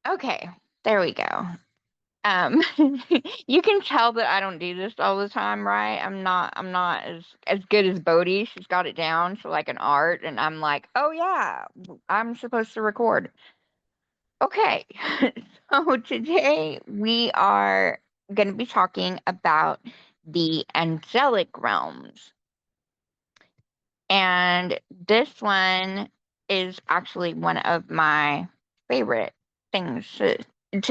Okay, there we go. Um, you can tell that I don't do this all the time, right? I'm not as good as Bodhi. She's got it down to like an art, and I'm like, oh yeah, I'm supposed to record. Okay, so today we are going to be talking about the angelic realms. And this one is actually one of my favorite things to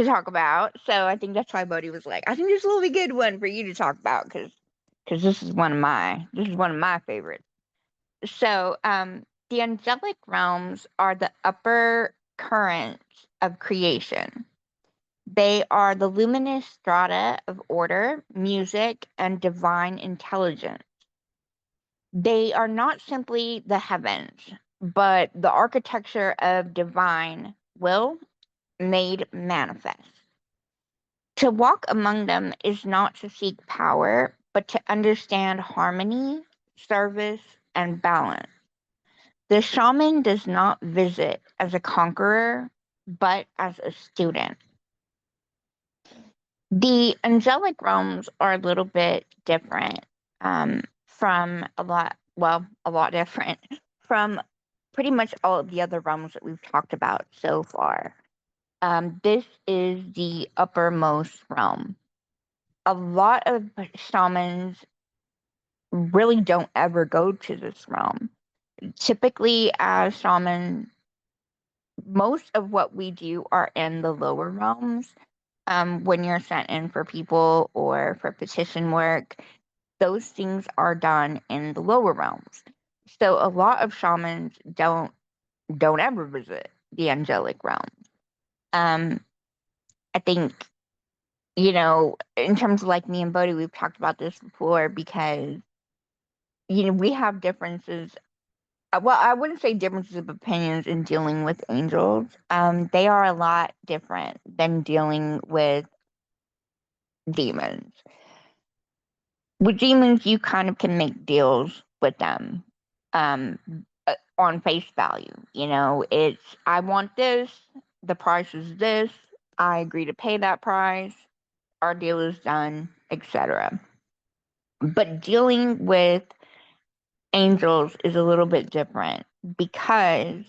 talk about. So I think that's why Bodhi was like, I think this will be a good one for you to talk about because this is one of my favorites. So the angelic realms are the upper currents of creation. They are the luminous strata of order, music, and divine intelligence. They are not simply the heavens, but the architecture of divine will made manifest. To walk among them is not to seek power, but to understand harmony, service, and balance. The shaman does not visit as a conqueror, but as a student. The angelic realms are a little bit different from a lot different from pretty much all of the other realms that we've talked about so far. This is the uppermost realm. A lot of shamans really don't ever go to this realm. Typically, as shaman, most of what we do are in the lower realms. When you're sent in for people or for petition work, those things are done in the lower realms. So a lot of shamans don't ever visit the angelic realm. Um, I think, in terms of like me and Bodhi, we've talked about this before because, we have differences. Well, I wouldn't say differences of opinions in dealing with angels. They are a lot different than dealing with demons. With demons, you kind of can make deals with them um, on face value. It's, I want this, the price is this, I agree to pay that price, our deal is done, etc. But dealing with angels is a little bit different because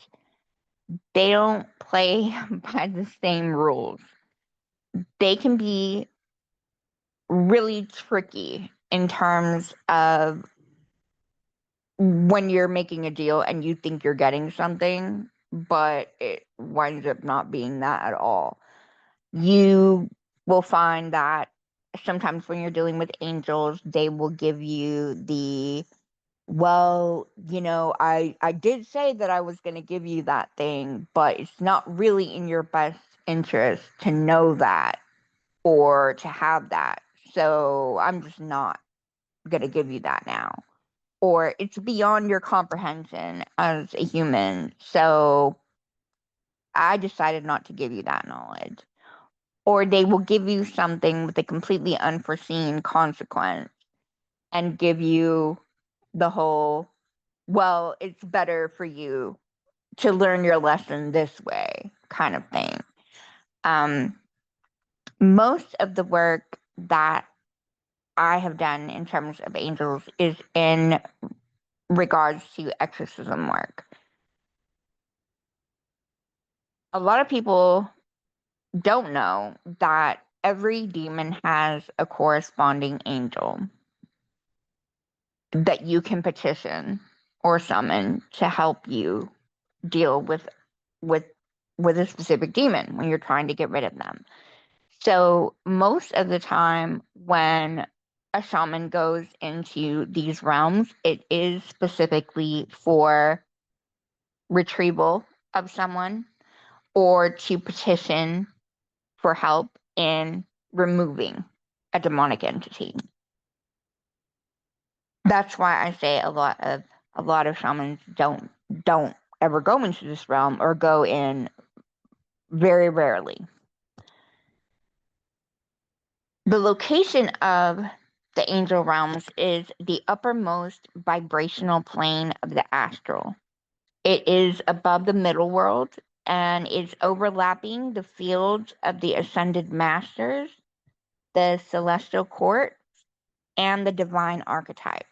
they don't play by the same rules. They can be really tricky in terms of when you're making a deal and you think you're getting something, but it winds up not being that at all. You will find that sometimes when you're dealing with angels, they will give you well, I did say that I was going to give you that thing, but it's not really in your best interest to know that or to have that. So I'm just not going to give you that now. Or it's beyond your comprehension as a human. So I decided not to give you that knowledge. Or they will give you something with a completely unforeseen consequence and give you the whole, well, it's better for you to learn your lesson this way kind of thing. Um, Most of the work that I have done in terms of angels is in regards to exorcism work. A lot of people don't know that every demon has a corresponding angel that you can petition or summon to help you deal with with a specific demon when you're trying to get rid of them. So most of the time when a shaman goes into these realms, it is specifically for retrieval of someone or to petition for help in removing a demonic entity. That's why I say a lot of shamans don't ever go into this realm or go in very rarely. The location of the angel realms is the uppermost vibrational plane of the astral. It is above the middle world and it's overlapping the fields of the ascended masters, the celestial court, and the divine archetypes.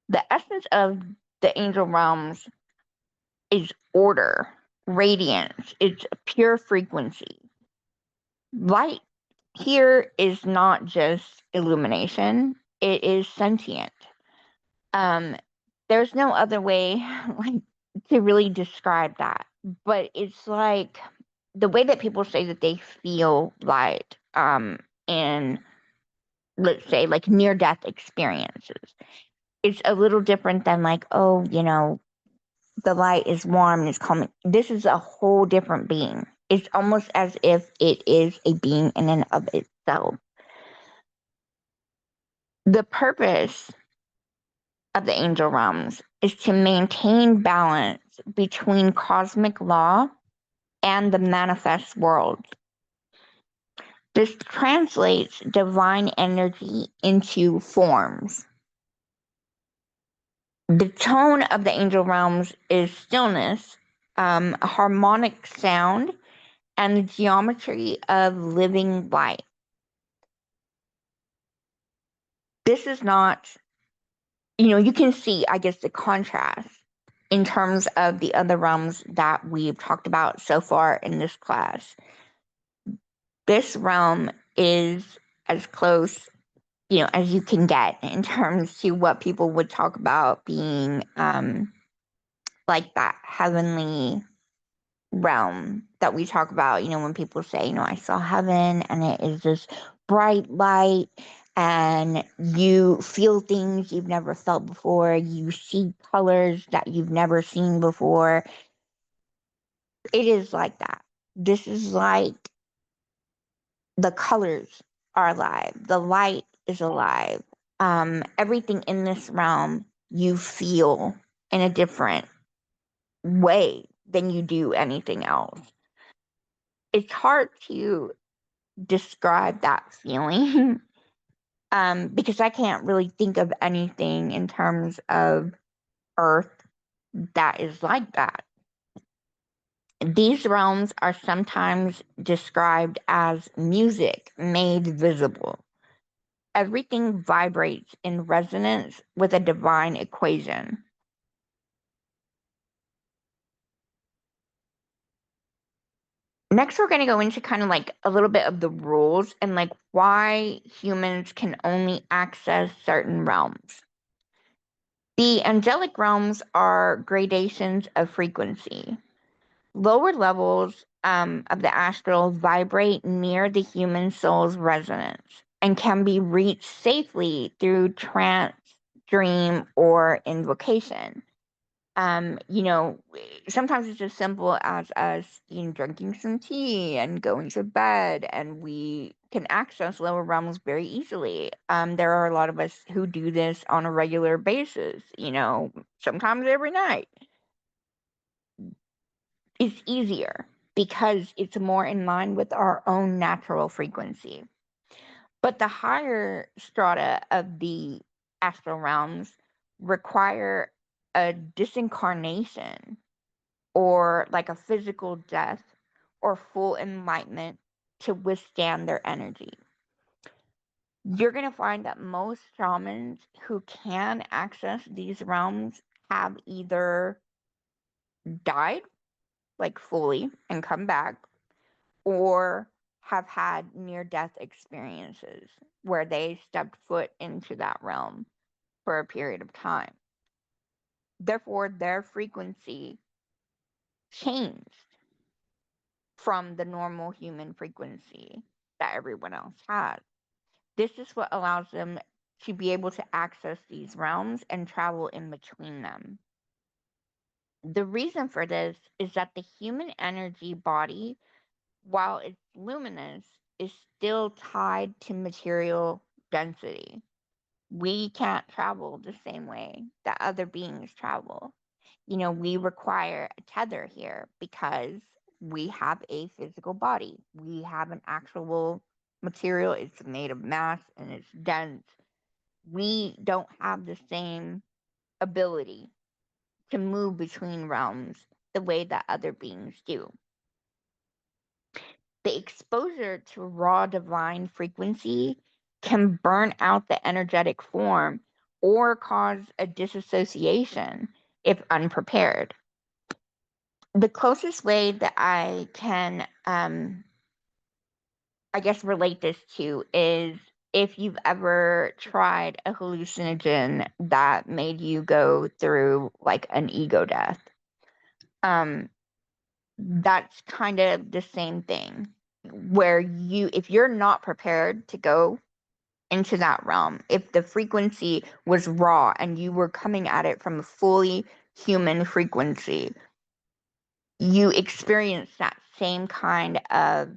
The essence of the angel realms is order, radiance, it's pure frequency. Light here is not just illumination, it is sentient. Um, there's no other way like to really describe that. But it's like the way that people say that they feel light in, let's say, like near death experiences. It's a little different than like, oh, the light is warm and it's calming. This is a whole different being. It's almost as if it is a being in and of itself. The purpose of the angel realms is to maintain balance between cosmic law and the manifest world. This translates divine energy into forms. The tone of the angel realms is stillness, a harmonic sound, and the geometry of living light. This is not, you can see, I guess, the contrast in terms of the other realms that we've talked about so far in this class. This realm is as close, as you can get in terms to what people would talk about being like that heavenly realm that we talk about, when people say, I saw heaven and it is this bright light and you feel things you've never felt before, you see colors that you've never seen before. It is like that. This is like the colors are alive, the light is alive. Everything in this realm you feel in a different way than you do anything else. It's hard to describe that feeling because I can't really think of anything in terms of Earth that is like that. These realms are sometimes described as music made visible. Everything vibrates in resonance with a divine equation. Next, we're going to go into kind of like a little bit of the rules and like why humans can only access certain realms. The angelic realms are gradations of frequency. Lower levels of the astral vibrate near the human soul's resonance and can be reached safely through trance, dream, or invocation. You know, sometimes it's as simple as us, drinking some tea and going to bed, and we can access lower realms very easily. There are a lot of us who do this on a regular basis, sometimes every night. It's easier because it's more in line with our own natural frequency. But the higher strata of the astral realms require a disincarnation or like a physical death or full enlightenment to withstand their energy. You're going to find that most shamans who can access these realms have either died, like fully, and come back, or have had near death experiences where they stepped foot into that realm for a period of time. Therefore, their frequency changed from the normal human frequency that everyone else has. This is what allows them to be able to access these realms and travel in between them. The reason for this is that the human energy body, while it's luminous, is still tied to material density. We can't travel the same way that other beings travel. We require a tether here because we have a physical body. We have an actual material. It's made of mass and it's dense. We don't have the same ability to move between realms the way that other beings do. The exposure to raw divine frequency can burn out the energetic form or cause a disassociation if unprepared. The closest way that I can, I guess, relate this to is if you've ever tried a hallucinogen that made you go through like an ego death. That's kind of the same thing where if you're not prepared to go into that realm, if the frequency was raw and you were coming at it from a fully human frequency, you experience that same kind of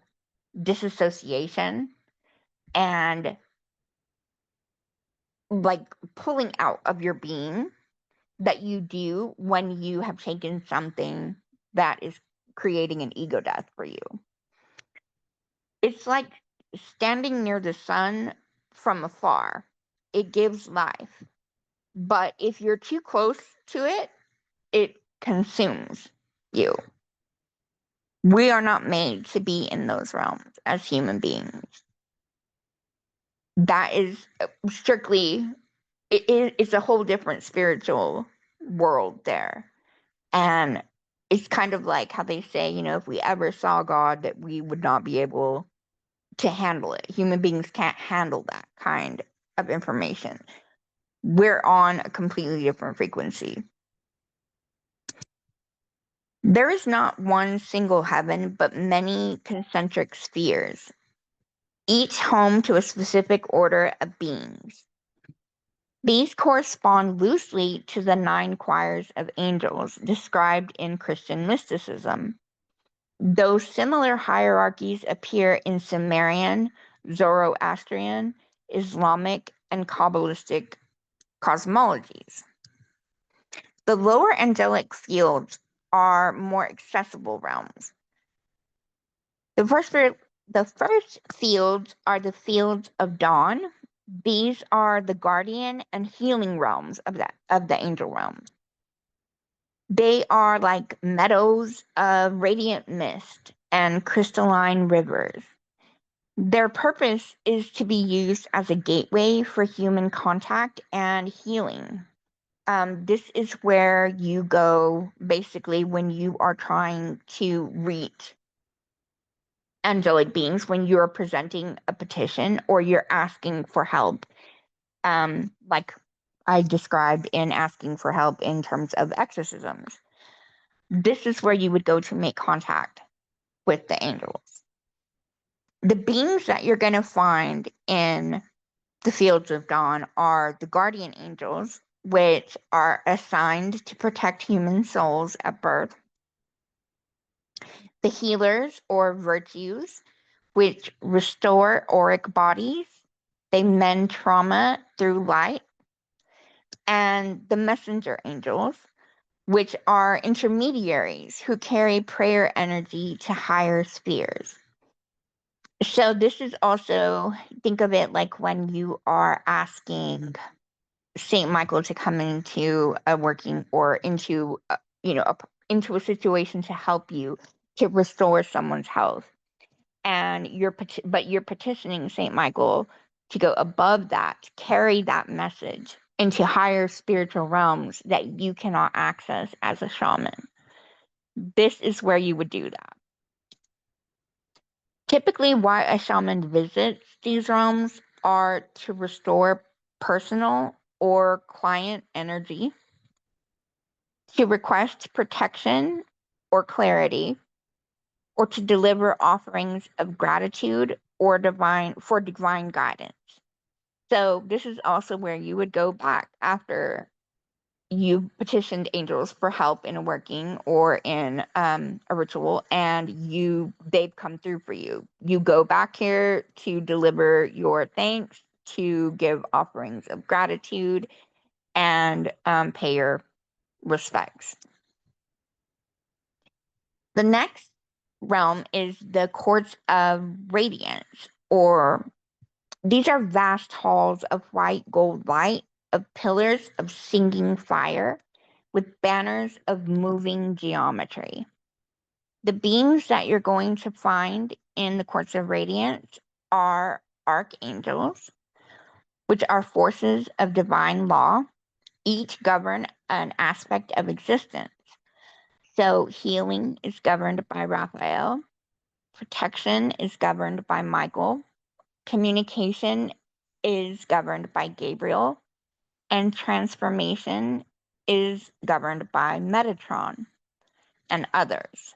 disassociation and like pulling out of your being that you do when you have taken something that is creating an ego death for you. It's like standing near the sun from afar. It gives life. But if you're too close to it, it consumes you. We are not made to be in those realms as human beings. That is strictly, it's a whole different spiritual world there. And it's kind of like how they say, if we ever saw God, that we would not be able to handle it. Human beings can't handle that kind of information. We're on a completely different frequency. There is not one single heaven, but many concentric spheres, each home to a specific order of beings. These correspond loosely to the 9 choirs of angels described in Christian mysticism, though similar hierarchies appear in Sumerian, Zoroastrian, Islamic, and Kabbalistic cosmologies. The lower angelic fields are more accessible realms. The first fields are the fields of dawn. These are the guardian and healing realms of the angel realm. They are like meadows of radiant mist and crystalline rivers. Their purpose is to be used as a gateway for human contact and healing. This is where you go basically when you are trying to reach angelic beings, when you're presenting a petition or you're asking for help. Like I described in asking for help in terms of exorcisms. This is where you would go to make contact with the angels. The beings that you're going to find in the fields of dawn are the guardian angels, which are assigned to protect human souls at birth, the healers or virtues, which restore auric bodies, they mend trauma through light, and the messenger angels, which are intermediaries who carry prayer energy to higher spheres. So this is also, think of it like when you are asking Saint Michael to come into a working or into into a situation to help you to restore someone's health, and you're petitioning Saint Michael to go above that, carry that message into higher spiritual realms that you cannot access as a shaman. This is where you would do that. Typically, why a shaman visits these realms are to restore personal or client energy, to request protection or clarity, or to deliver offerings of gratitude or divine guidance. So this is also where you would go back after you petitioned angels for help in a working or in a ritual, and they've come through for you. You go back here to deliver your thanks, to give offerings of gratitude, and pay your respects. The next realm is the courts of radiance, or these are vast halls of white gold light, of pillars of singing fire, with banners of moving geometry. The beings that you're going to find in the Courts of Radiance are archangels, which are forces of divine law. Each govern an aspect of existence. So healing is governed by Raphael, protection is governed by Michael, communication is governed by Gabriel, and transformation is governed by Metatron and others.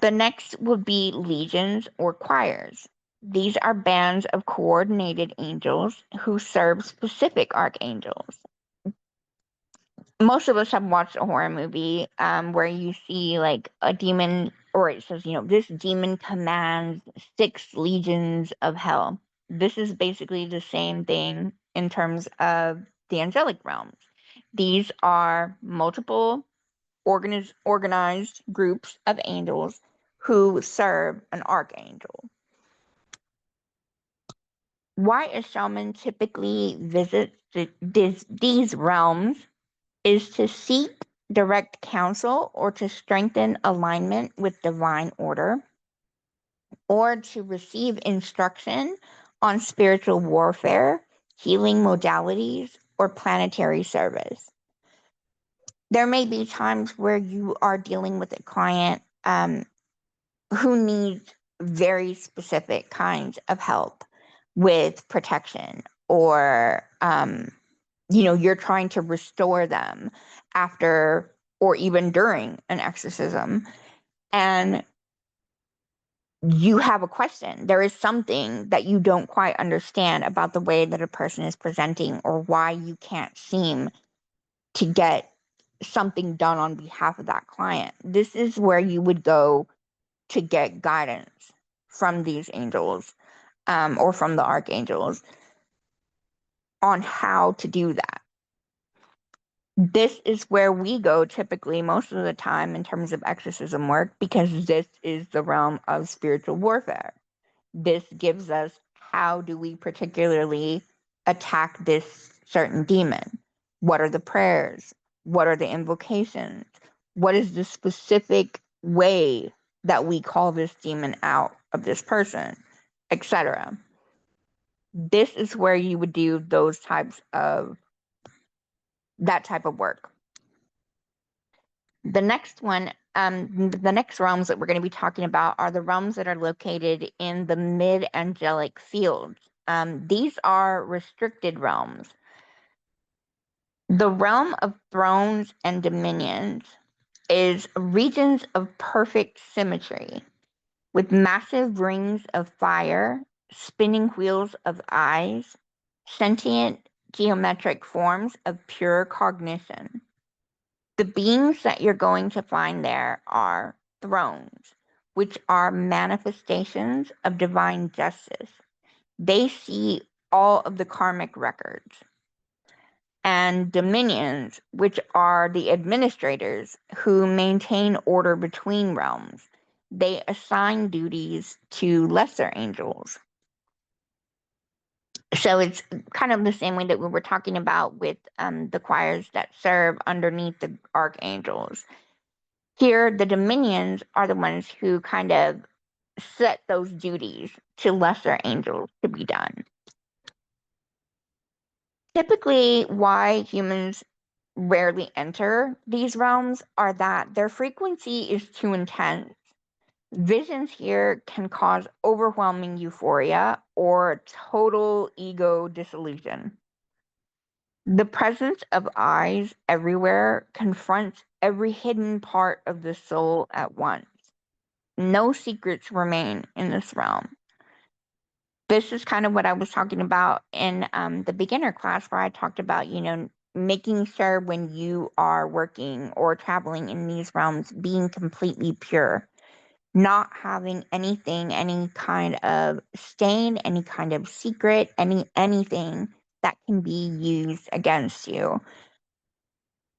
The next would be legions or choirs. These are bands of coordinated angels who serve specific archangels. Most of us have watched a horror movie where you see like a demon, or it says, this demon commands 6 legions of hell. This is basically the same thing in terms of the angelic realms. These are multiple organized groups of angels who serve an archangel. Why a shaman typically visits these realms is to seek direct counsel or to strengthen alignment with divine order, or to receive instruction on spiritual warfare, healing modalities, or planetary service. There may be times where you are dealing with a client who needs very specific kinds of help with protection, or you're trying to restore them after or even during an exorcism, and you have a question. There is something that you don't quite understand about the way that a person is presenting, or why you can't seem to get something done on behalf of that client. This is where you would go to get guidance from these angels, or from the archangels, on how to do that. This is where we go typically most of the time in terms of exorcism work, because this is the realm of spiritual warfare. This gives us, how do we particularly attack this certain demon? What are the prayers? What are the invocations? What is the specific way that we call this demon out of this person, etc.? This is where you would do that type of work. The next realms that we're going to be talking about are the realms that are located in the mid-angelic fields. These are restricted realms. The realm of thrones and dominions is regions of perfect symmetry, with massive rings of fire, spinning wheels of eyes, sentient geometric forms of pure cognition. The beings that you're going to find there are thrones, which are manifestations of divine justice. They see all of the karmic records. And dominions, which are the administrators who maintain order between realms. They assign duties to lesser angels. So it's kind of the same way that we were talking about with the choirs that serve underneath the archangels. Here, the dominions are the ones who kind of set those duties to lesser angels to be done. Typically, why humans rarely enter these realms are that their frequency is too intense. Visions here can cause overwhelming euphoria or total ego dissolution. The presence of eyes everywhere confronts every hidden part of the soul at once. No secrets remain in this realm. This is kind of what I was talking about in the beginner class, where I talked about, making sure when you are working or traveling in these realms, being completely pure, not having anything, any kind of stain, any kind of secret, anything that can be used against you.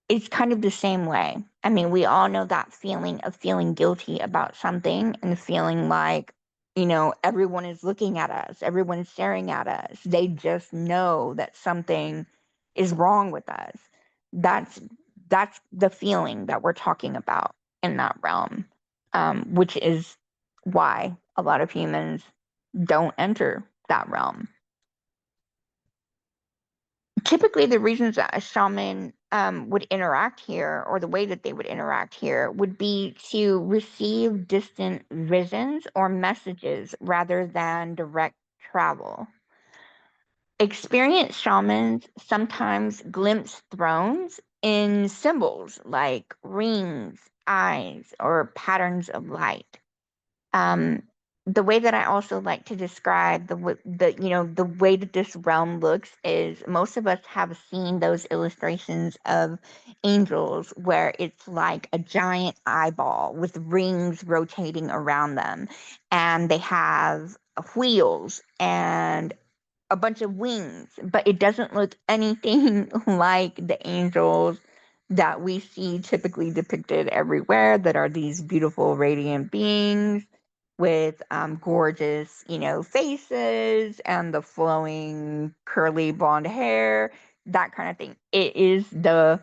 It's kind of the same way. I mean, we all know that feeling of feeling guilty about something and feeling like, everyone is looking at us, everyone's staring at us. They just know that something is wrong with us. That's that's the feeling that we're talking about in that realm, which is why a lot of humans don't enter that realm. Typically, the reasons that a shaman would interact here, or the way that they would interact here, would be to receive distant visions or messages rather than direct travel. Experienced shamans sometimes glimpse thrones in symbols like rings, eyes, or patterns of light. Um, the way that I also like to describe the way that this realm looks is most of us have seen those illustrations of angels where it's like a giant eyeball with rings rotating around them, and they have wheels and a bunch of wings, but it doesn't look anything like the angels that we see typically depicted everywhere, that are these beautiful, radiant beings with gorgeous, faces and the flowing, curly blonde hair, that kind of thing. It is the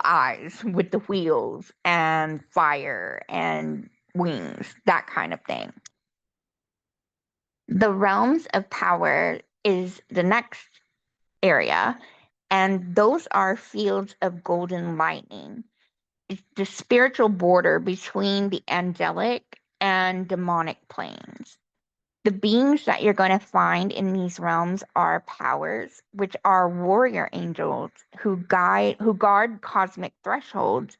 eyes with the wheels and fire and wings, that kind of thing. The realms of power is the next area, and those are fields of golden lightning. It's the spiritual border between the angelic and demonic planes. The beings that you're going to find in these realms are powers, which are warrior angels who guard cosmic thresholds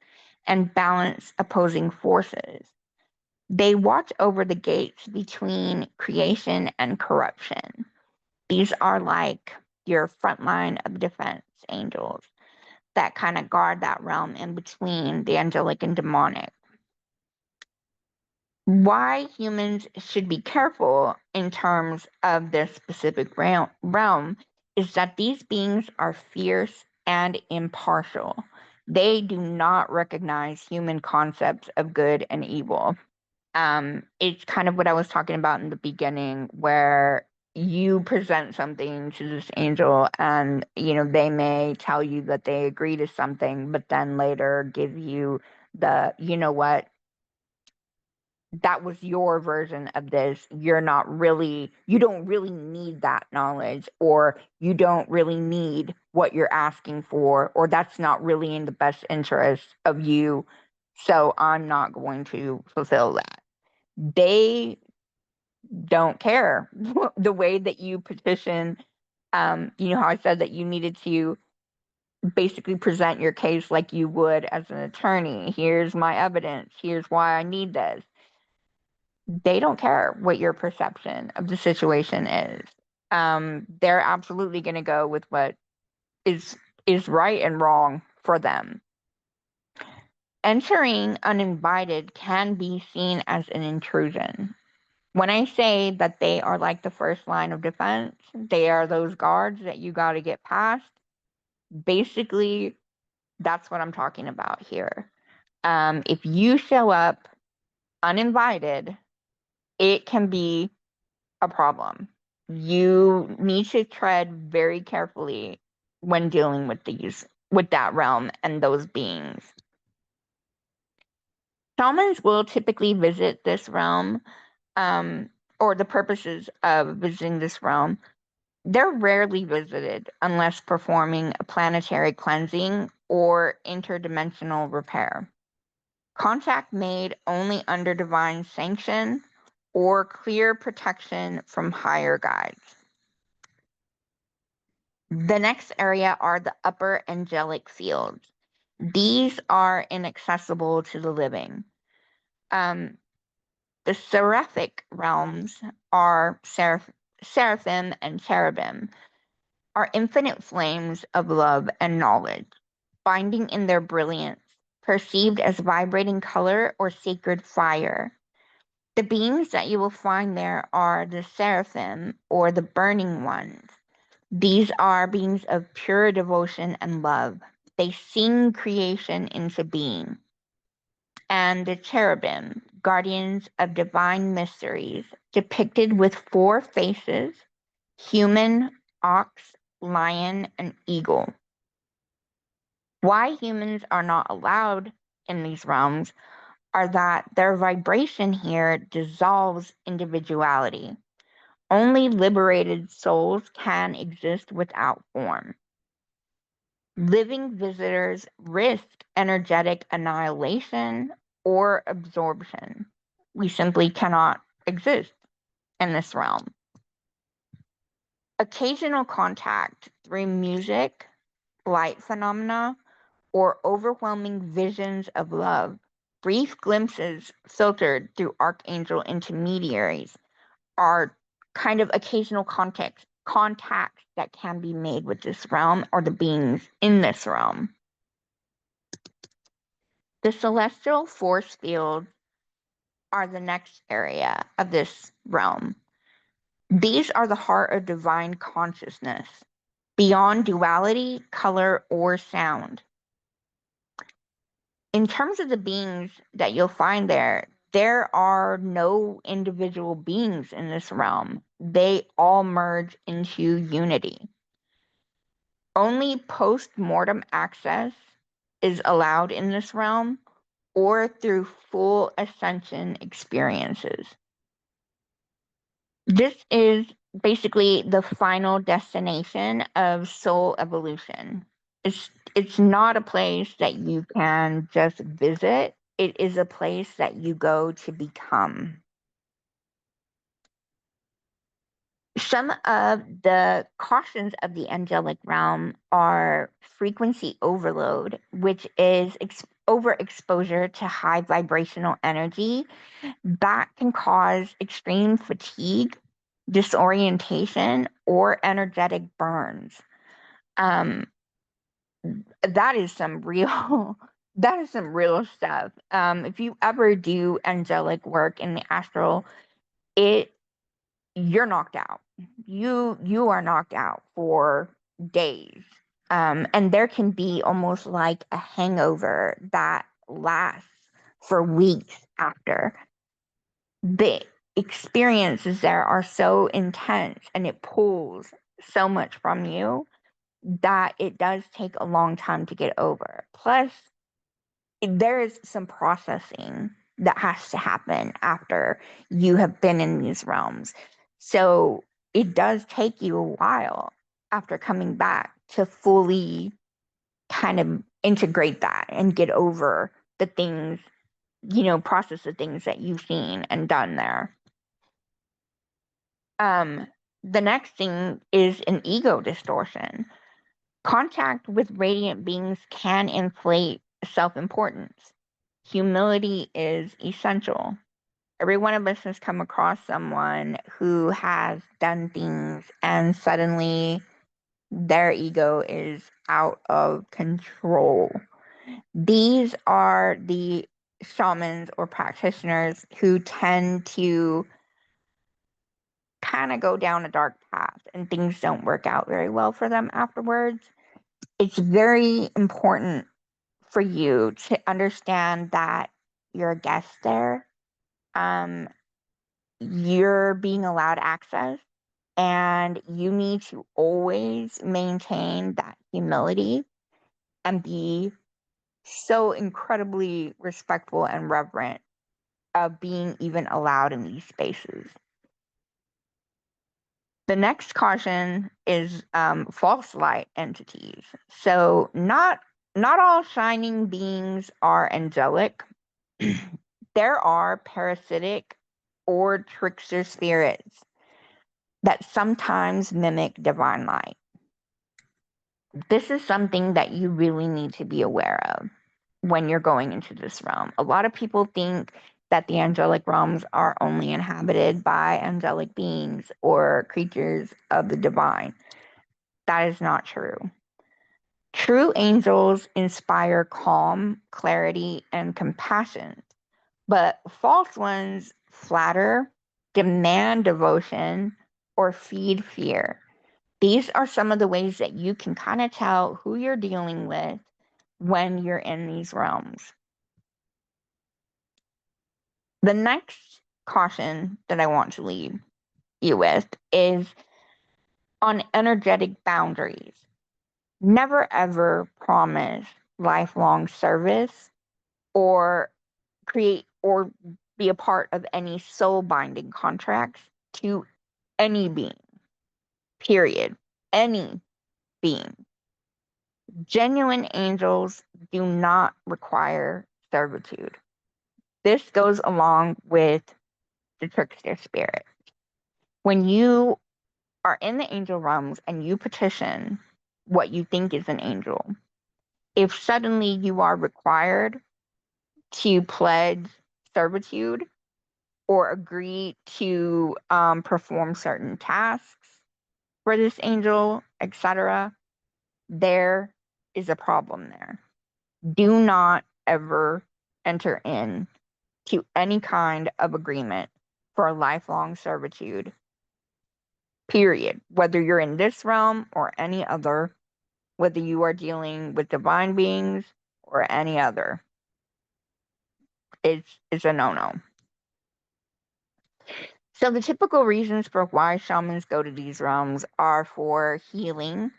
and balance opposing forces. They watch over the gates between creation and corruption. These are like your front line of defense angels that kind of guard that realm in between the angelic and demonic. Why humans should be careful in terms of this specific realm is that these beings are fierce and impartial. They do not recognize human concepts of good and evil. It's kind of what I was talking about in the beginning, where you present something to this angel and they may tell you that they agree to something, but then later give you the, what, that was your version of this. You don't really need that knowledge, or you don't really need what you're asking for, or that's not really in the best interest of you, so I'm not going to fulfill that. They don't care. The way that you petition, how I said that you needed to basically present your case like you would as an attorney. Here's my evidence. Here's why I need this. They don't care what your perception of the situation is. They're absolutely going to go with what is is right and wrong for them. Entering uninvited can be seen as an intrusion. When I say that they are like the first line of defense, they are those guards that you got to get past. Basically, that's what I'm talking about here. If you show up uninvited, it can be a problem. You need to tread very carefully when dealing with that realm and those beings. Shamans will typically visit this realm, um, or the purposes of visiting this realm. They're rarely visited unless performing a planetary cleansing or interdimensional repair. Contact made only under divine sanction or clear protection from higher guides. The next area are the upper angelic fields. These are inaccessible to the living. Um, the seraphic realms are seraphim and cherubim, are infinite flames of love and knowledge, binding in their brilliance, perceived as vibrating color or sacred fire. The beings that you will find there are the seraphim or the burning ones. These are beings of pure devotion and love. They sing creation into being. And the cherubim, guardians of divine mysteries, depicted with four faces: human, ox, lion, and eagle. Why humans are not allowed in these realms are that their vibration here dissolves individuality. Only liberated souls can exist without form. Living visitors risk energetic annihilation or absorption. We simply cannot exist in this realm. Occasional contact through music, light phenomena, or overwhelming visions of love, brief glimpses filtered through archangel intermediaries, are kind of occasional contacts that can be made with this realm or the beings in this realm. The celestial force fields are the next area of this realm. These are the heart of divine consciousness, beyond duality, color, or sound. In terms of the beings that you'll find there are no individual beings in this realm. They all merge into unity. Only post mortem access is allowed in this realm or through full ascension experiences. This is basically the final destination of soul evolution. It's not a place that you can just visit. It is a place that you go to become. Some of the cautions of the angelic realm are frequency overload, which is overexposure to high vibrational energy that can cause extreme fatigue, disorientation, or energetic burns. Um, that is some real that is some real stuff. If you ever do angelic work in the astral, it you're knocked out. You are knocked out for days. And there can be almost like a hangover that lasts for weeks after. The experiences there are so intense and it pulls so much from you that it does take a long time to get over. Plus, there is some processing that has to happen after you have been in these realms. So it does take you a while after coming back to fully kind of integrate that and get over the things, process the things that you've seen and done there. Um, the next thing is an ego distortion. Contact with radiant beings can inflate self importance. Humility is essential. Every one of us has come across someone who has done things and suddenly their ego is out of control. These are the shamans or practitioners who tend to kind of go down a dark path and things don't work out very well for them afterwards. It's very important for you to understand that you're a guest there. Um, you're being allowed access, and you need to always maintain that humility and be so incredibly respectful and reverent of being even allowed in these spaces. The next caution is false light entities. So not all shining beings are angelic. There are parasitic or trickster spirits that sometimes mimic divine light. This is something that you really need to be aware of when you're going into this realm. A lot of people think that the angelic realms are only inhabited by angelic beings or creatures of the divine. That is not true. True angels inspire calm, clarity, and compassion, but false ones flatter, demand devotion, or feed fear. These are some of the ways that you can kind of tell who you're dealing with when you're in these realms. The next caution that I want to leave you with is on energetic boundaries. Never ever promise lifelong service or create or be a part of any soul binding contracts to any being, period. Any being. Genuine angels do not require servitude. This goes along with the trickster spirit. When you are in the angel realms and you petition what you think is an angel, if suddenly you are required to pledge servitude or agree to perform certain tasks for this angel, etc., there is a problem there. Do not ever enter in to any kind of agreement for a lifelong servitude, period. Whether you're in this realm or any other, whether you are dealing with divine beings or any other, it's a no-no. So the typical reasons for why shamans go to these realms are for healing.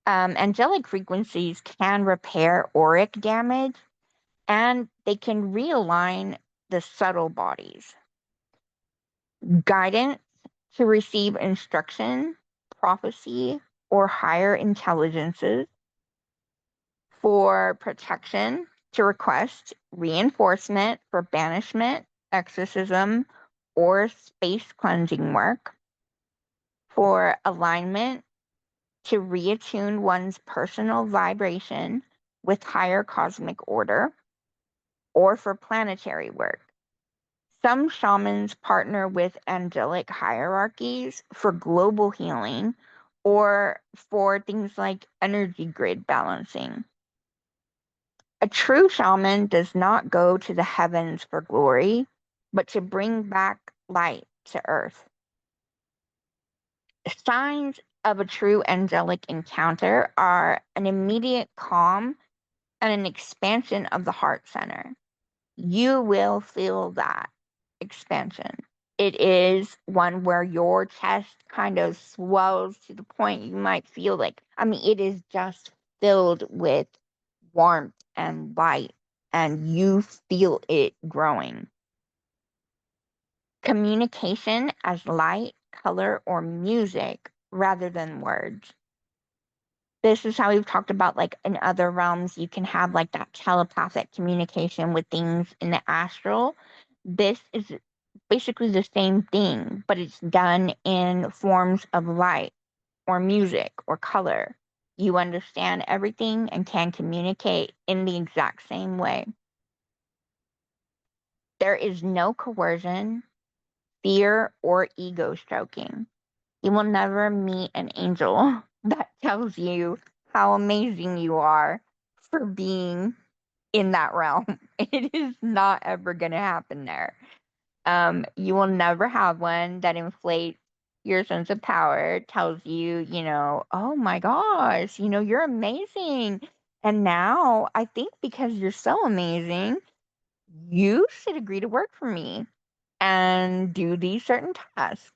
Angelic frequencies can repair auric damage and they can realign the subtle bodies. Guidance to receive instruction, prophecy, or higher intelligences. For protection, to request reinforcement for banishment, exorcism, or space cleansing work. For alignment, to reattune one's personal vibration with higher cosmic order. Or for planetary work. Some shamans partner with angelic hierarchies for global healing or for things like energy grid balancing. A true shaman does not go to the heavens for glory, but to bring back light to earth. Signs of a true angelic encounter are an immediate calm and an expansion of the heart center. You will feel that expansion. It is one where your chest kind of swells to the point you might feel like, it is just filled with warmth and light, and you feel it growing. Communication as light, color, or music rather than words. This is how we've talked about, like in other realms, you can have like that telepathic communication with things in the astral. This is basically the same thing, but it's done in forms of light or music or color. You understand everything and can communicate in the exact same way. There is no coercion, fear, or ego stroking. You will never meet an angel that tells you how amazing you are for being in that realm. It is not ever going to happen there. You will never have one that inflates your sense of power, tells you, oh my gosh, you're amazing. And now I think because you're so amazing, you should agree to work for me and do these certain tasks.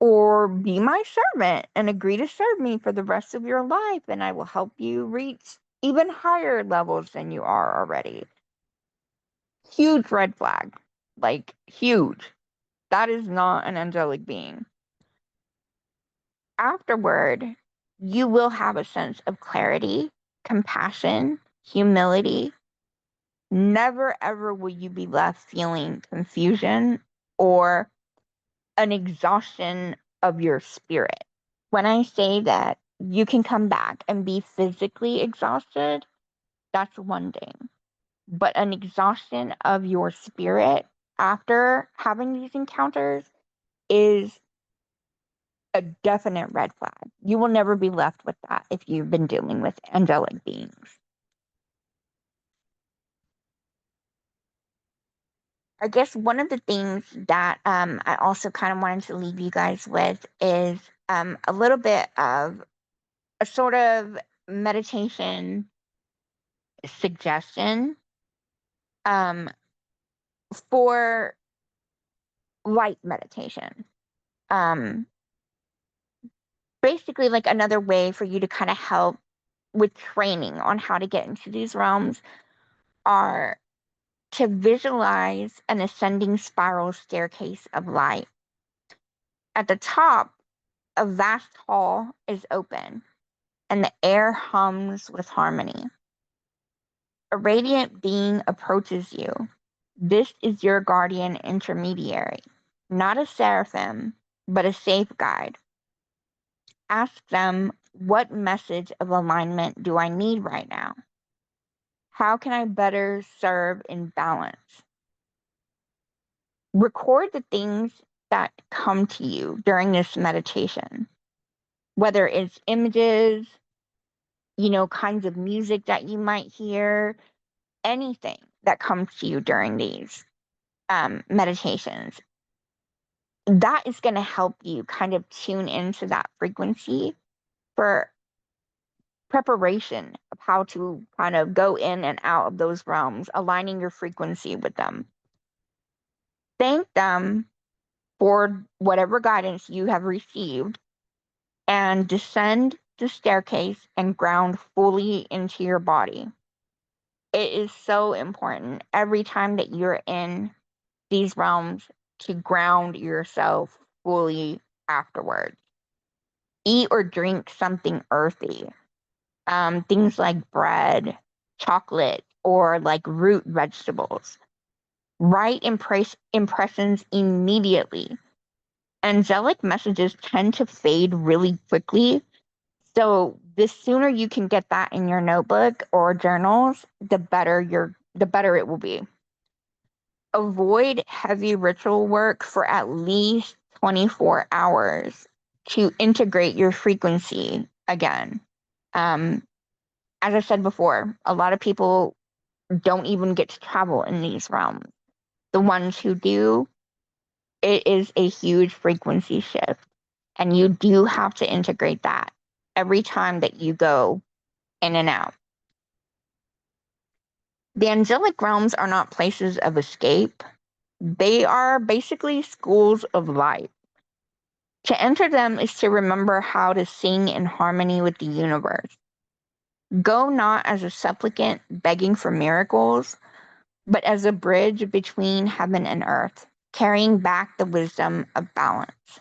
Or be my servant and agree to serve me for the rest of your life, and I will help you reach even higher levels than you are already. Huge red flag. Like, huge. That is not an angelic being. Afterward, you will have a sense of clarity, compassion, humility. Never ever will you be left feeling confusion or an exhaustion of your spirit. When I say that you can come back and be physically exhausted, that's one thing. But an exhaustion of your spirit after having these encounters is a definite red flag. You will never be left with that if you've been dealing with angelic beings. I guess one of the things that I also kind of wanted to leave you guys with is a little bit of a sort of meditation suggestion um, for light meditation. Um, Basically, like another way for you to kind of help with training on how to get into these realms are to visualize an ascending spiral staircase of light. At the top, a vast hall is open, and the air hums with harmony. A radiant being approaches you. This is your guardian intermediary, not a seraphim, but a safe guide. Ask them, what message of alignment do I need right now? How can I better serve in balance? Record the things that come to you during this meditation, whether it's images, kinds of music that you might hear, anything that comes to you during these meditations. That is going to help you kind of tune into that frequency for preparation of how to kind of go in and out of those realms, aligning your frequency with them. Thank them for whatever guidance you have received and descend the staircase and ground fully into your body. It is so important every time that you're in these realms to ground yourself fully afterwards. Eat or drink something earthy. Things like bread, chocolate, or like root vegetables. Write impressions immediately. Angelic messages tend to fade really quickly. So the sooner you can get that in your notebook or journals, the better it will be. Avoid heavy ritual work for at least 24 hours to integrate your frequency again. As I said before, a lot of people don't even get to travel in these realms. The ones who do, it is a huge frequency shift. And you do have to integrate that every time that you go in and out. The angelic realms are not places of escape. They are basically schools of light. To enter them is to remember how to sing in harmony with the universe. Go not as a supplicant begging for miracles, but as a bridge between heaven and earth, carrying back the wisdom of balance.